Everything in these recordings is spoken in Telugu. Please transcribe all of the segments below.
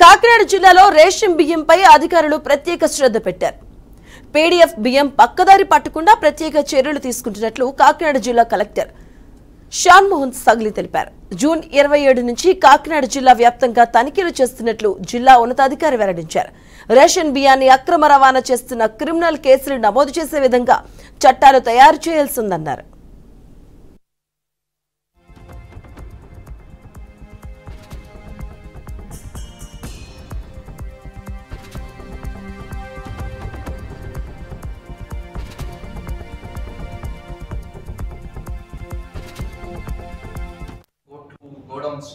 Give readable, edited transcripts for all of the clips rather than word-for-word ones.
కాకినాడ జిల్లాలో రేషన్ బియ్యంపై అధికారులు ప్రత్యేక శ్రద్ధ పెట్టారు. పీడీఎఫ్ బియ్యం పక్కదారి పట్టకుండా ప్రత్యేక చర్యలు తీసుకుంటున్నట్లు కాకినాడ జిల్లా కలెక్టర్ షాన్మోహన్ సగ్లి తెలిపారు. జూన్ 27 నుంచి కాకినాడ జిల్లా వ్యాప్తంగా తనిఖీలు చేస్తున్నట్లు జిల్లా ఉన్నతాధికారి వెల్లడించారు. రేషన్ బియ్యాన్ని అక్రమ రవాణా చేస్తున్న క్రిమినల్ కేసులు నమోదు చేసే విధంగా చట్టాలు తయారు చేయాల్సిందన్నారు. గోడౌన్స్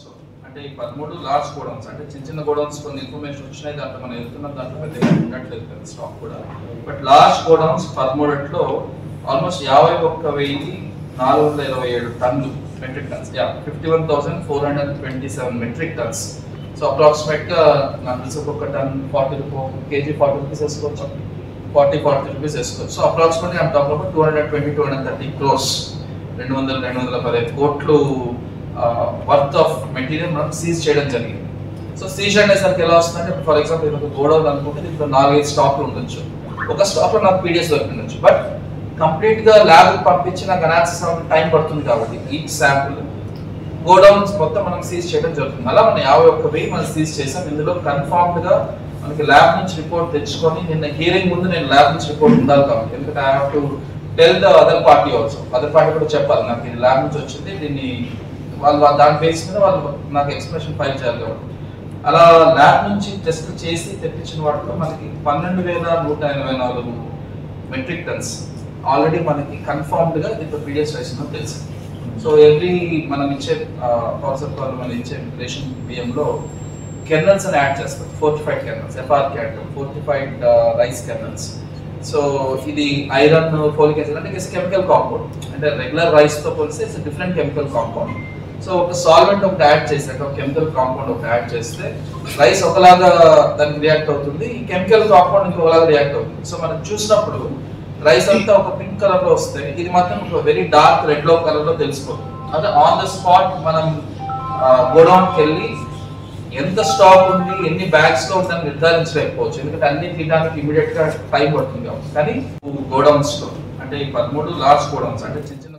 అంటే ఈ 13 లార్జ్ గోడౌన్స్ అంటే చిన్న గోడౌన్స్ కొన్ని ఇన్ఫర్మేషన్ వచ్చినాయి. దాంట్లో మనం వెళ్తున్న దాంట్లో పెద్దగా ఉండట్లేదు కదా స్టాక్ కూడా. బట్ లార్జ్ గోడౌన్స్ 13లో ఆల్మోస్ట్ 51,427 టన్నులు metric tons, 51,427 metric tons. So approximate గా నాకు తెలిసి ఒక్కొక్క టన్ 40 కేజీ 40 రూపీస్ వేసుకోవచ్చు, 40 రూపీస్ వేసుకోవచ్చు. So approximately I'm talking about 220-230 crores, 215 కోట్లు వర్త్ ఆఫ్ మెటీరియల్ మనం సీజ్ చేయడం జరిగింది. సో సీజ్ అనేసరికి ఎలా వస్తుందంటే, ఫర్ ఎగ్జాంపుల్ ఇది ఒక గోడౌన్ అనుకుంటే దీంట్లో 4-5 స్టాక్లు ఉండొచ్చు. ఒక స్టాక్ లో నాకు పీడిఎస్ దొరికిండొచ్చు. బట్ కంప్లీట్ గా ల్యాబ్ పంపించి నాకు అనాలిసిస్ టైం పడుతుంది కాబట్టి ఈచ్ శాంపుల్ గోడౌన్స్ మొత్తం మనం సీజ్ చేయడం జరుగుతుంది. అలా మనం 51,000 మనం సీజ్ చేసాం. ఇందులో కన్ఫర్మ్డ్ గా మనకి ల్యాబ్ నుంచి రిపోర్ట్ తెచ్చుకొని, నిన్న హియరింగ్ ముందు నేను ల్యాబ్ నుంచి రిపోర్ట్ ఉండాలి కాబట్టి, ఎందుకంటే I have to tell the other party also, other party కూడా చెప్పాలి నాకు ఇది ల్యాబ్ నుంచి వచ్చింది, దీన్ని వాళ్ళు దాని బేస్ మీద వాళ్ళు నాకు ఎక్స్ప్రెషన్ ఫైల్ చేయాలి కాబట్టి. అలా ల్యాబ్ నుంచి టెస్ట్ చేసి తెప్పించిన వాటిలో మనకి 12,184 మెట్రిక్ టన్స్ ఆల్రెడీ మనకి కన్ఫర్మ్డ్ గా దీంట్లో పీడిఎస్ రైస్ ఉందని తెలుసు. సో ఎవ్రీ మనం ఇచ్చే కాన్సెప్ట్ వాళ్ళు మనం ఇచ్చే రేషన్ బియ్యంలో కెర్నల్స్ అని యాడ్ చేస్తారు, ఫోర్టిఫైడ్ కెర్నల్స్, ఎఫ్ఆర్కి add, fortified rice kernels. So ఇది ఐరన్, ఫోలిక్ యాసిడ్ అంటే కెమికల్ కాంపౌండ్, అంటే రెగ్యులర్ రైస్ తో పోలిస్తే it's different chemical compound. So ఒక సాల్వెంట్ ఒకటి యాడ్ చేసాక, ఒక కెమికల్ కాంపౌండ్ ఒకటి యాడ్ చేస్తే రైస్ ఒకలాగా దానికి రియాక్ట్ అవుతుంది, ఈ కెమికల్ కాంపౌండ్ ఇంకొకలాగా రియాక్ట్ అవుతుంది. సో మనం చూసినప్పుడు రైస్ అంతా ఒక పింక్ కలర్ లో వస్తే ఇది మాత్రం ఒక వెరీ డార్క్ రెడ్ లో కలర్ లో తెలిసిపోతుంది. అంటే ఆన్ ద స్పాట్ మనం గోడౌన్కి వెళ్ళి ఎంత స్టాక్ ఉంది, ఎన్ని బ్యాగ్స్ లో ఉందని నిర్ధారించలేకపోవచ్చు, ఎందుకంటే అన్ని తీయడానికి ఇమీడియట్ గా టైం పడుతుంది కాబట్టి. కానీ గోడౌన్స్ లో అంటే ఈ 13 లార్జ్ గోడౌన్స్ అంటే చిన్న